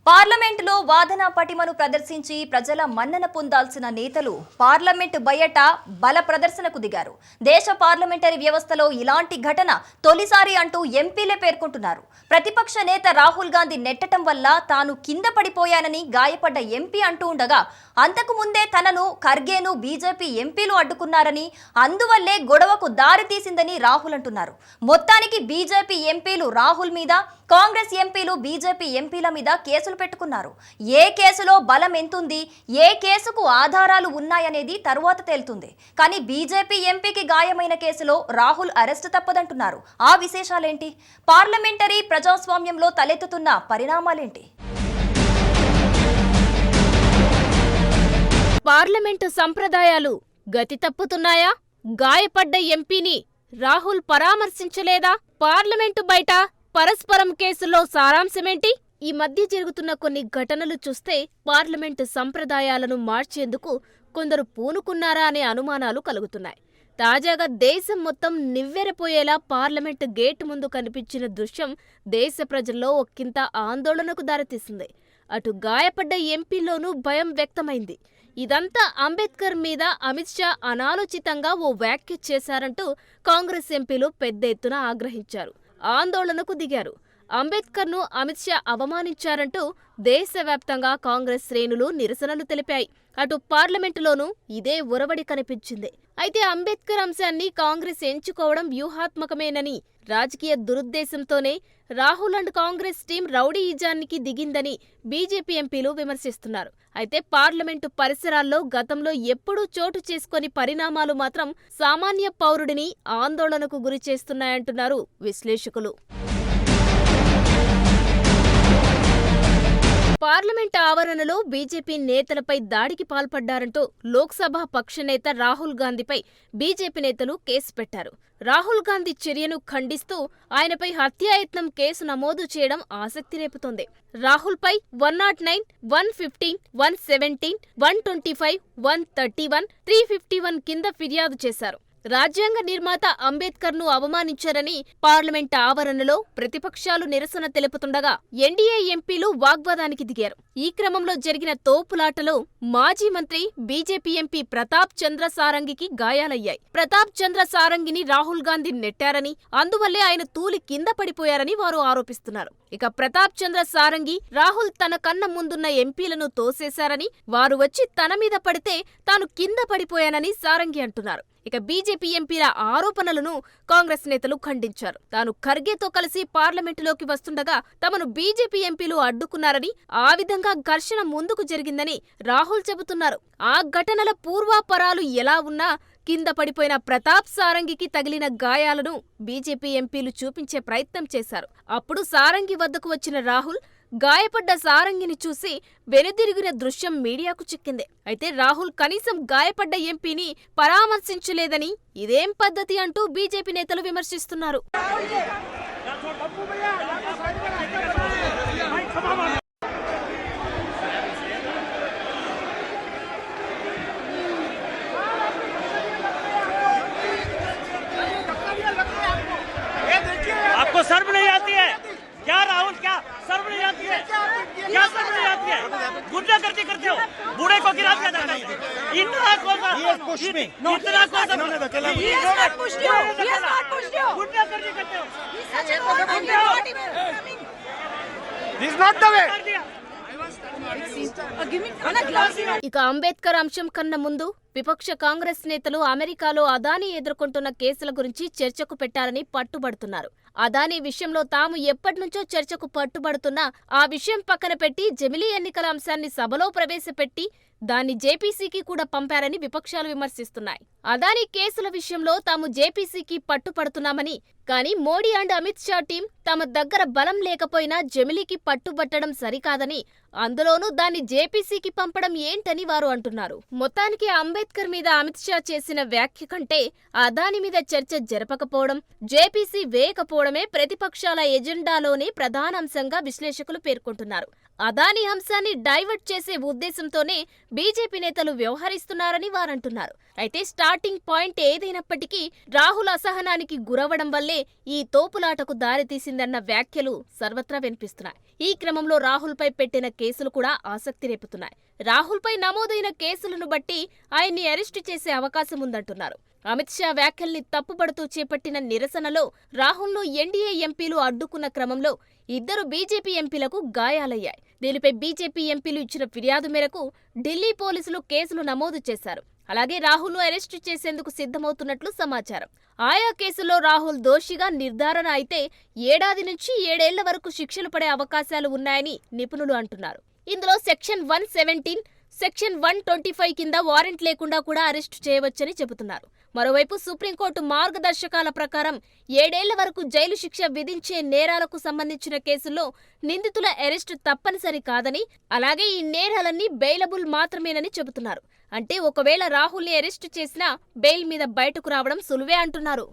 పార్లమెంటులో వాదన పటిమను ప్రదర్శించి ప్రజల మన్నన పొందాల్సిన నేతలు పార్లమెంటు బయట బల ప్రదర్శనకు దిగారు. దేశ పార్లమెంటరీ వ్యవస్థలో ఇలాంటి ఘటన తొలిసారి అంటూ ఎంపీలే పేర్కొంటున్నారు. ప్రతిపక్ష నేత రాహుల్ గాంధీ నెట్టడం వల్ల తాను కింద పడిపోయానని గాయపడ్డ ఎంపీ అంటూ ఉండగా, అంతకు ముందే తనను ఖర్గేను బీజేపీ ఎంపీలు అడ్డుకున్నారని, అందువల్లే గొడవకు దారి తీసిందని రాహుల్ అంటున్నారు. మొత్తానికి బీజేపీ ఎంపీలు రాహుల్ మీద, కాంగ్రెస్ ఎంపీలు బీజేపీ ఎంపీల మీద కేసులు పెట్టుకున్నారు. ఏ కేసులో బలం ఎంతుంది, ఏ కేసుకు ఆధారాలు ఉన్నాయనేది తరువాత తేలుతుంది. కానీ బీజేపీ ఎంపీకి గాయమైన కేసులో రాహుల్ అరెస్టు తప్పదంటున్నారు. ఆ విశేషాలేంటి? పార్లమెంటరీ ప్రజాస్వామ్యంలో తలెత్తుతున్న పరిణామాలేంటి? పార్లమెంటు సంప్రదాయాలు గతి తప్పుతున్నాయా? గాయపడ్డ ఎంపీని రాహుల్ పరామర్శించలేదా? పార్లమెంటు బయట పరస్పరం కేసులో సారాంశమేంటి? ఈ మధ్య జరుగుతున్న కొన్ని ఘటనలు చూస్తే పార్లమెంటు సంప్రదాయాలను మార్చేందుకు కొందరు పూనుకున్నారా అనే అనుమానాలు కలుగుతున్నాయి. తాజాగా దేశం మొత్తం నివ్వెరపోయేలా పార్లమెంటు గేటు ముందు కనిపించిన దృశ్యం దేశ ప్రజల్లో ఒక్కింత ఆందోళనకు దారితీసింది. అటు గాయపడ్డ ఎంపీలోనూ భయం వ్యక్తమైంది. ఇదంతా అంబేద్కర్ మీద అమిత్ షా అనాలోచితంగా ఓ వ్యాఖ్య చేశారంటూ కాంగ్రెస్ ఎంపీలు పెద్ద ఎత్తున ఆగ్రహించారు, ఆందోళనకు దిగారు. అంబేద్కర్ను అమిత్ షా అవమానించారంటూ దేశవ్యాప్తంగా కాంగ్రెస్ శ్రేణులు నిరసనలు తెలిపాయి. అటు పార్లమెంటులోనూ ఇదే ఒరవడి కనిపించింది. అయితే అంబేద్కర్ అంశాన్ని కాంగ్రెస్ ఎంచుకోవడం వ్యూహాత్మకమేనని, రాజకీయ దురుద్దేశంతోనే రాహుల్ అండ్ కాంగ్రెస్ టీం రౌడీయిజానికి దిగిందని బీజేపీ ఎంపీలు విమర్శిస్తున్నారు. అయితే పార్లమెంటు పరిసరాల్లో గతంలో ఎప్పుడూ చోటు చేసుకొని పరిణామాలు మాత్రం సామాన్య పౌరుడిని ఆందోళనకు గురిచేస్తున్నాయంటున్నారు విశ్లేషకులు. పార్లమెంట్ ఆవరణలో బీజేపీ నేతలపై దాడికి పాల్పడ్డారంటూ లోక్సభ పక్షనేత రాహుల్ గాంధీపై బీజేపీ నేతలు కేసు పెట్టారు. రాహుల్ గాంధీ చర్యను ఖండిస్తూ ఆయనపై హత్యాయత్నం కేసు నమోదు చేయడం ఆసక్తి రేపుతోంది. రాహుల్పై 109, 115, 117, 125, 131, 351 కింద ఫిర్యాదు చేశారు. రాజ్యాంగ నిర్మాత అంబేద్కర్ను అవమానించారని పార్లమెంట్ ఆవరణలో ప్రతిపక్షాలు నిరసన తెలుపుతుండగా ఎన్డీఏ ఎంపీలు వాగ్వాదానికి దిగారు. ఈ క్రమంలో జరిగిన తోపులాటలో మాజీ మంత్రి బీజేపీ ఎంపీ ప్రతాప్ చంద్ర సారంగికి గాయాలయ్యాయి. ప్రతాప్ చంద్ర సారంగిని రాహుల్ గాంధీ నెట్టారని, అందువల్లే ఆయన తూలి కింద పడిపోయారని వారు ఆరోపిస్తున్నారు. ఇక ప్రతాప్ చంద్ర సారంగి రాహుల్ తన కన్న ముందున్న ఎంపీలను తోసేశారని, వారు వచ్చి తన మీద పడితే తాను కింద పడిపోయానని సారంగి అంటున్నారు. ఇక బీజేపీ ఎంపీల ఆరోపణలను కాంగ్రెస్ నేతలు ఖండించారు. తాను ఖర్గేతో కలిసి పార్లమెంటులోకి వస్తుండగా తమను బీజేపీ ఎంపీలు అడ్డుకున్నారని, ఆ విధంగా ఘర్షణ ముందుకు జరిగిందని రాహుల్ చెబుతున్నారు. ఆ ఘటనల పూర్వాపరాలు ఎలా ఉన్నా కింద పడిపోయిన ప్రతాప్ సారంగికి తగిలిన గాయాలను బీజేపీ ఎంపీలు చూపించే ప్రయత్నం చేశారు. అప్పుడు సారంగి వద్దకు వచ్చిన రాహుల్ గాయపడ్డ సారంగిని చూసి వెనుదిరిగిన దృశ్యం మీడియాకు చిక్కింది. అయితే రాహుల్ కనీసం గాయపడ్డ ఎంపీని పరామర్శించలేదని, ఇదేం పద్ధతి అంటూ బీజేపీ నేతలు విమర్శిస్తున్నారు. आपको शर्म नहीं आती है क्या राहुल? क्या शर्म नहीं आती है? क्या शर्म नहीं आती है? गुंडागर्दी करते हो, बूढ़े को गिरा दिया जाता है। इतना कौन सा गुंडागर्दी करते हो? This is not the way. ఇక అంబేద్కర్ అంశం కన్నా ముందు విపక్ష కాంగ్రెస్ నేతలు అమెరికాలో అదానీ ఎదుర్కొంటున్న కేసుల గురించి చర్చకు పెట్టాలని పట్టుబడుతున్నారు. అదానీ విషయంలో తాము ఎప్పటినుంచో చర్చకు పట్టుబడుతున్నా ఆ విషయం పక్కన పెట్టి జమిలీ ఎన్నికల అంశాన్ని సభలో ప్రవేశపెట్టి దాన్ని జేపీసీకి కూడా పంపారని విపక్షాలు విమర్శిస్తున్నాయి. అదానీ కేసుల విషయంలో తాము జేపీసీకి పట్టుపడుతున్నామని, కానీ మోడీ అండ్ అమిత్ షా టీం తమ దగ్గర బలం లేకపోయినా జమిలీకి పట్టుబట్టడం సరికాదని, అందులోనూ దాన్ని జేపీసీకి పంపడం ఏంటని వారు అంటున్నారు. మొత్తానికి అంబేద్కర్ మీద అమిత్ షా చేసిన వ్యాఖ్య కంటే అదానీ మీద చర్చ జరపకపోవడం, జేపీసీ వేయకపోవడమే ప్రతిపక్షాల ఎజెండాలోనే ప్రధానాంశంగా విశ్లేషకులు పేర్కొంటున్నారు. అదానీ అంశాన్ని డైవర్ట్ చేసే ఉద్దేశంతోనే బీజేపీ నేతలు వ్యవహరిస్తున్నారని వారంటున్నారు. అయితే స్టార్టింగ్ పాయింట్ ఏదైనప్పటికీ రాహుల్ అసహనానికి గురవడం వల్లే ఈ తోపులాటకు దారితీసిందన్న వ్యాఖ్యలు సర్వత్రా వినిపిస్తున్నాయి. ఈ క్రమంలో రాహుల్పై పెట్టిన కేసులు కూడా ఆసక్తి రేపుతున్నాయి. రాహుల్పై నమోదైన కేసులను బట్టి ఆయన్ని అరెస్టు చేసే అవకాశం ఉందంటున్నారు. అమిత్ షా వ్యాఖ్యల్ని తప్పుపడుతూ చేపట్టిన నిరసనలో రాహుల్ను ఎన్డీఏ ఎంపీలు అడ్డుకున్న క్రమంలో 2 బీజేపీ ఎంపీలకు గాయాలయ్యాయి. దీనిపై బీజేపీ ఎంపీలు ఇచ్చిన ఫిర్యాదు మేరకు ఢిల్లీ పోలీసులు కేసులు నమోదు చేశారు. అలాగే రాహుల్ను అరెస్టు చేసేందుకు సిద్ధమవుతున్నట్లు సమాచారం. ఆయా కేసుల్లో రాహుల్ దోషిగా నిర్ధారణ అయితే 7 ఏళ్ల నుంచి 7 ఏళ్ల వరకు శిక్షలు పడే అవకాశాలు ఉన్నాయని నిపుణులు అంటున్నారు. ఇందులో సెక్షన్ 117, సెక్షన్ 125 కింద వారెంట్ లేకుండా కూడా అరెస్టు చేయవచ్చని చెబుతున్నారు. మరోవైపు సుప్రీంకోర్టు మార్గదర్శకాల ప్రకారం 7 ఏళ్ల వరకు జైలు శిక్ష విధించే నేరాలకు సంబంధించిన కేసుల్లో నిందితుల అరెస్టు తప్పనిసరి కాదని, అలాగే ఈ నేరాలన్నీ బెయిలబుల్ మాత్రమేనని చెబుతున్నారు. అంటే ఒకవేళ రాహుల్ని అరెస్టు చేసినా బెయిల్ మీద బయటకు రావడం సులువే అంటున్నారు.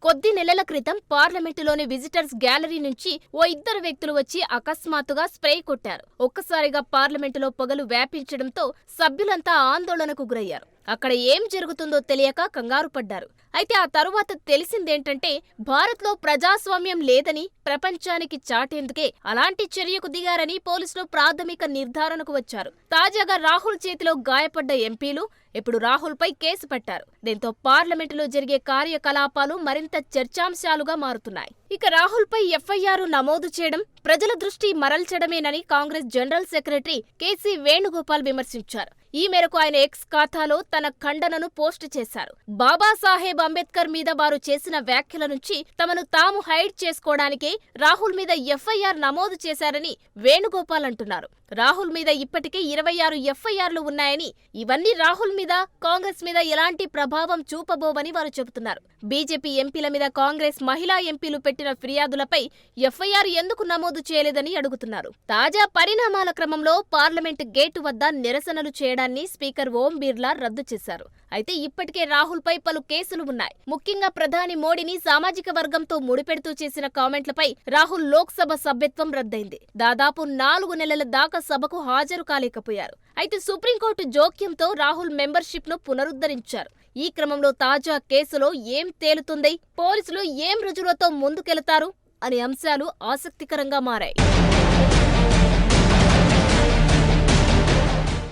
కొద్ది నెలల క్రితం పార్లమెంటులోని విజిటర్స్ గ్యాలరీ నుంచి ఓ 2 వ్యక్తులు వచ్చి అకస్మాత్తుగా స్ప్రే కొట్టారు. ఒక్కసారిగా పార్లమెంటులో పొగలు వ్యాపించడంతో సభ్యులంతా ఆందోళనకు గురయ్యారు. అక్కడ ఏం జరుగుతుందో తెలియక కంగారు పడ్డారు. అయితే ఆ తరువాత తెలిసిందేంటంటే భారత్లో ప్రజాస్వామ్యం లేదని ప్రపంచానికి చాటేందుకే అలాంటి చర్యకు దిగారని పోలీసులు ప్రాథమిక నిర్ధారణకు వచ్చారు. తాజాగా రాహుల్ చేతిలో గాయపడ్డ ఎంపీలు ఇప్పుడు రాహుల్పై కేసు పెట్టారు. దీంతో పార్లమెంటులో జరిగే కార్యకలాపాలు మరింత చర్చాంశాలుగా మారుతున్నాయి. ఇక రాహుల్పై ఎఫ్ఐఆర్ నమోదు చేయడం ప్రజల దృష్టి మరల్చడమేనని Congress general secretary KC Venugopal విమర్శించారు. ఈ మేరకు ఆయన ఎక్స్ ఖాతాలో తన ఖండనను పోస్టు చేశారు. బాబాసాహెబ్ అంబేద్కర్ మీద వారు చేసిన వ్యాఖ్యల నుంచి తమను తాము హైడ్ చేసుకోవడానికే రాహుల్ మీద ఎఫ్ఐఆర్ నమోదు చేశారని వేణుగోపాల్ అంటున్నారు. రాహుల్ మీద ఇప్పటికే 26 ఎఫ్ఐఆర్లు ఉన్నాయని, ఇవన్నీ రాహుల్ మీద, కాంగ్రెస్ మీద ఎలాంటి ప్రభావం చూపబోవని వారు చెబుతున్నారు. బీజేపీ ఎంపీల మీద కాంగ్రెస్ మహిళా ఎంపీలు పెట్టిన ఫిర్యాదులపై ఎఫ్ఐఆర్ ఎందుకు నమోదు చేయలేదని అడుగుతున్నారు. తాజా పరిణామాల క్రమంలో పార్లమెంట్ గేటు వద్ద నిరసనలు చేయడాన్ని స్పీకర్ ఓం బిర్లా రద్దు చేశారు. అయితే ఇప్పటికే రాహుల్పై పలు కేసులు ఉన్నాయి. ముఖ్యంగా ప్రధాని మోడీని సామాజిక వర్గంతో ముడిపెడుతూ చేసిన కామెంట్లపై రాహుల్ లోక్సభ సభ్యత్వం రద్దయింది. దాదాపు 4 నెలల దాకా సభకు హాజరు కాలేకపోయారు. అయితే సుప్రీంకోర్టు జోక్యంతో రాహుల్ మెంబర్షిప్ ను పునరుద్ధరించారు. ఈ క్రమంలో తాజా కేసులో ఏం తేలుతుంది, పోలీసులు ఏం రుజువులతో ముందుకెళతారు అనే అంశాలు ఆసక్తికరంగా మారాయి.